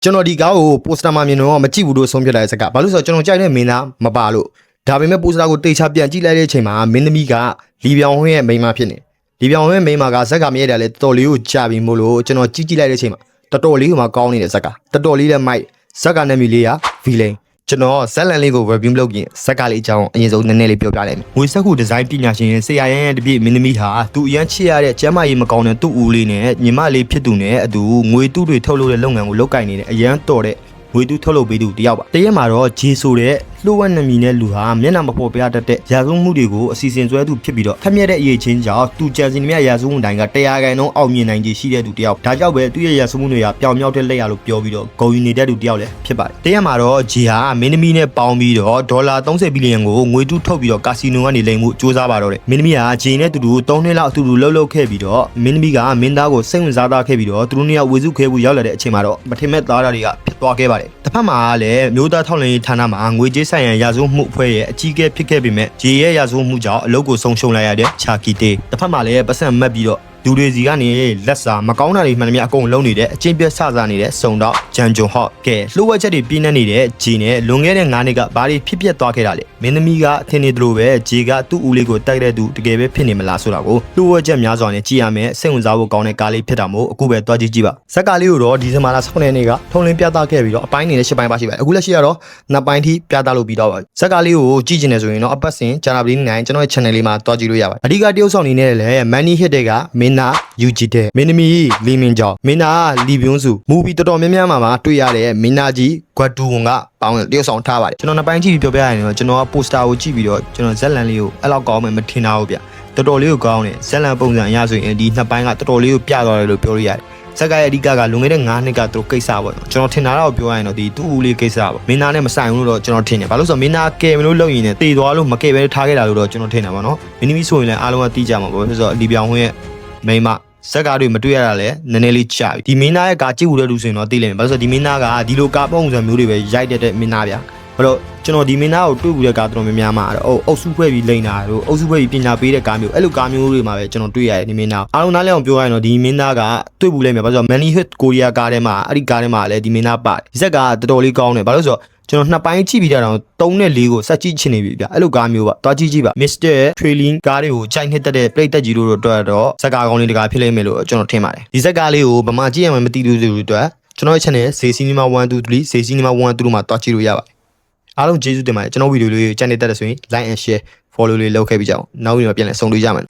ကျွန်တော်ဒီကားကိုပိုစတာမှာမြင်တော့မကြည့်ဘူးလို့ဆုံးဖြတ်လိုက်တဲ့စကားဘာလို့ဆိုတော့ကျွန်တော်ကြိုက်တဲ့မင်းသားမပါလို့ဒါပေမဲ့ပိုစတာကိုတိတ်ချပြန်ကြည့်လိုက်တဲ့အချိန်မှာမင်းသမီးကလီပြောင်ဝင်းရဲ့မိန်းမဖြစ်နေလီပြောင်ဝင်းမိန်းမကဇက်ကမရတဲ့လေတော်တော်လေးကိုကြာပြီမို့လို့ကျွန်တော်ကြည့်လိုက်တဲ့အချိန်မှာတော်တော်လေးကိုမှကောင်းနေတဲ့ဇက်ကတော်တော်လေးလည်းမိုက်ဇက်ကနာမည်လေးကဗီလိန်ကျွန်တော်ဇက်လန်လေးကို review လုပ်ရင်ဇက်ကလေးအကြောင်းအရင်ဆုံးနည်းနည်းလေးပြောပြလိုက်မယ်။ငွေဆက်ခုဒီဇိုင်းပညာရှင်ဆရာရန်ရဲ့တပြည့်မင်းသမီးဟာသူအရန်ချစ်ရတဲ့ကျမ်းမာရေးမကောင်းတဲ့သူ့ဦးလေးနဲ့ညီမလေးဖြစ်သူနဲ့အတူငွေတူးတွေထုတ်လုပ်တဲ့လုပ်ငန်းကိုလုပ်ကိုင်နေတဲ့အရန်တော်တဲ့ငွေတူးထုတ်လုပ်ပေးသူတယောက်ပါ။တရက်မှာတော့ဂျေဆိုတဲ့လှုပ်ဝက်နမီနဲ့လူဟာမျက်နှာမပေါ်ပြတတ်တဲ့ရာဇဝမှုတွေကိုအစီအစဉ်ဆွဲသူဖြစ်ပြီးတော့ထက်မြက်တဲ့အရေးချင်းကြောင့်သူကြံစည်မြရာဇဝမှုတိုင်းက100ခိုင်နှုန်းအောင်မြင်နိုင်ခြေရှိတဲ့သူတယောက်ဒါကြောင့်ပဲသူ့ရဲ့ရာဇဝမှုတွေကပျောင်မြောက်တဲ့လက်ရလို့ပြောပြီးတော့ဂုဏ်ယူနေတဲ့သူတယောက်လည်းဖြစ်ပါတယ်။တရက်မှာတော့ဂျေဟာမင်းသမီးနဲ့ပေါင်းပြီးတော့ဒေါ်လာ30ဘီလီယံကိုငွေတူးထုတ်ပြီးတော့ကာစီနိုကနေလိမ်မှုစူးစမ်းပါတော့တယ်။မင်းသမီးကဂျေနဲ့တူတူ3နှစ်လောက်အတူတူလှုပ်လှုပ်ခဲ့ပြီးတော့မင်းသမီးကမင်းသားကိုစိတ်ဝင်စားသားခဲ့ပြီးတော့သူတို့နှစ်ယောက်ဝေစုခဲဖို့ရောက်လာတဲ့အချိန်မှာတော့မထင်မဲ့သားတွေကဖြစ်သွားခဲ့ပါတယ်။တစ်ဖက်မှာလည်းမျိုးသားထောက်လှမ်းရေးဌာနမှာငွေကြေးဆိုင်ရာရာဇဝမှုအဖွဲ့ရဲ့အကြီးအကဲဖြစ်ခဲ့ပေမဲ့ဂျေရဲ့ရာဇဝမှုကြောင့်အလုပ်ကိုဆုံးရှုံးလိုက်ရတဲ့ချာကီတေတစ်ဖက်မှာလည်းပတ်စံမတ်ပြီးတော့လူတွေစီကနေလက်စာမကောင်းတာတွေမှန်သမျှအကုန်လုံးနေတဲ့အချင်းပြတ်ဆဆနေတဲ့စုံတော့ဂျန်ဂျွန်ဟော့ကဲလှုပ်ဝက်ချက်တွေပြင်းနေနေတဲ့ဂျီနဲ့လွန်ခဲ့တဲ့9နှစ်ကဘာတွေဖြစ်ပျက်သွားခဲ့တာလဲမင်းသမီးကထင်နေသလိုပဲဂျီကသူ့ဦးလေးကိုတိုက်တဲ့သူတကယ်ပဲဖြစ်နေမလားဆိုတာကိုလှုပ်ဝက်ချက်များစွာနဲ့ကြည့်ရမယ်စိတ်ဝင်စားဖို့ကောင်းတဲ့ကားလေးဖြစ်တာမို့အခုပဲတွားကြည့်ကြည့်ပါဇက်ကားလေးကိုတော့ဒီဇင်ဘာလ16ရက်နေ့ကထုံလင်းပြသခဲ့ပြီးတော့အပိုင်းနေတဲ့10ပိုင်းပါရှိပါတယ်အခုလက်ရှိကတော့2ပိုင်းထိပြသလို့ပြီးတော့ပါဇက်ကားလေးကိုကြည့်ကျင်နေဆိုရင်တော့အပတ်စဉ်ဂျာနာဗလီ9ကျွန်တော်ရဲ့ channel လေးမှာတွားကြည့်လို့ရပါတယ်အဓိကတရုပ်ဆောင်နေနဲ့လည်း Money Hit တွေကမင်းနာ UGတဲ့မင်းသမီးလီမင်ကြောင်မင်းနာလီပြုံးစုမူဗီတော်တော်များများမှာတွေ့ရတဲ့မင်းနာကြီးကွက်တူဝန်ကပေါင်းတရုပ်ဆောင်ထားပါတယ်ကျွန်တော်နှစ်ပိုင်းကြည့်ပြီးပြောပြရရင်တော့ကျွန်တော်ကပိုစတာကိုကြည့်ပြီးတော့ကျွန်တော်ဇက်လန်လေးကိုအဲ့လောက်ကောင်းမှမထင်တာဘူးဗျတော်တော်လေးကိုကောင်းတယ်ဇက်လန်ပုံစံအရဆိုရင်ဒီနှစ်ပိုင်းကတော်တော်လေးကိုပြသွားတယ်လို့ပြောလို့ရတယ်ဇက်ကရဲ့အဓိကလွန်ခဲ့တဲ့9နှစ်ကသူတို့ကိစ္စပေါ့ကျွန်တော်ထင်တာတော့ပြောရရင်တော့ဒီသူ့ဦးလေးကိစ္စပေါ့မင်းသားနဲ့မဆိုင်ဘူးလို့တော့ကျွန်တော်ထင်တယ်ဘာလို့ဆိုတော့မင်းသားကဲမလို့လုပ်ရင်လည်းတည်သွားလို့မကဲပဲထားခဲ့တာလို့တော့ကျွန်တော်ထင်တာပေါ့နော်မင်းသမီးဆိုရင်လည်းအားလုံးကတီးကြမှာပေါ့ဆိုတော့လီပြောင်ဝင်းရဲ့မိန်းမဇက်ကားတွေမတွေ့ရတာလဲနည်းနည်းလေးကြာပြီဒီမင်းသားရဲ့ကာကြည့်ဦးတဲ့လူဆိုရင်တော့သိလိမ့်မယ်ဘာလို့ဆိုတော့ဒီမင်းသားကဒီလိုကာပုံစံမျိုးတွေပဲရိုက်တဲ့မင်းသားဗျာအဲ့တော့ကျွန်တော်ဒီမင်းသားကိုတွေ့ဘူးတဲ့ကားတော်တော်များများမှာတော့အုပ်စုဖွဲ့ပြီးလိန်တာတို့အုပ်စုဖွဲ့ပြီးပညာပေးတဲ့ကားမျိုးအဲ့လိုကားမျိုးတွေမှာပဲကျွန်တော်တွေ့ရတယ်ဒီမင်းသားအားလုံးနားလည်အောင်ပြောရရင်တော့ဒီမင်းသားကတွေ့ဘူးလိမ့်မယ်ဘာလို့ဆိုတော့ Money Hit ကိုရီးယားကားထဲမှာအဲ့ဒီကားထဲမှာလည်းဒီမင်းသားပါတယ်ဒီဇက်ကတော်တော်လေးကောင်းတယ်ဘာလို့ဆိုတော့ကျွန်တော်နှစ်ပိုင်းကြည့်ပြီးတော့3နဲ့4ကိုစက်ကြည့်ချင်နေပြီဗျအဲ့လိုကားမျိုးပါတွားကြည့်ကြည့်ပါ Mr. Trailing ကားတွေကိုကြိုက်နှစ်တဲ့ပြိတက်ကြီးတို့တော့ဇက်ကားကောင်းလေးတကားဖြစ်လိမ့်မယ်လို့ကျွန်တော်ထင်ပါတယ်ဒီဇက်ကားလေးကိုဗမာကြည့်ရမှမသိလို့ဆိုတော့ကျွန်တော်ရဲ့ channel ဈေး Cinema 1 2 3ဈေး Cinema 1 2မှာတွားကြည့်လို့ရပါတယ်အားလုံးကျေးဇူးတင်ပါတယ်ကျွန်တော်ဗီဒီယိုလေးကိုကြိုက်နေတတ်တယ်ဆိုရင် like and share follow လေးလုပ်ခဲ့ပြီးကြအောင်နောက်videoမှာပြန်လည်ဆုံတွေ့ကြမယ်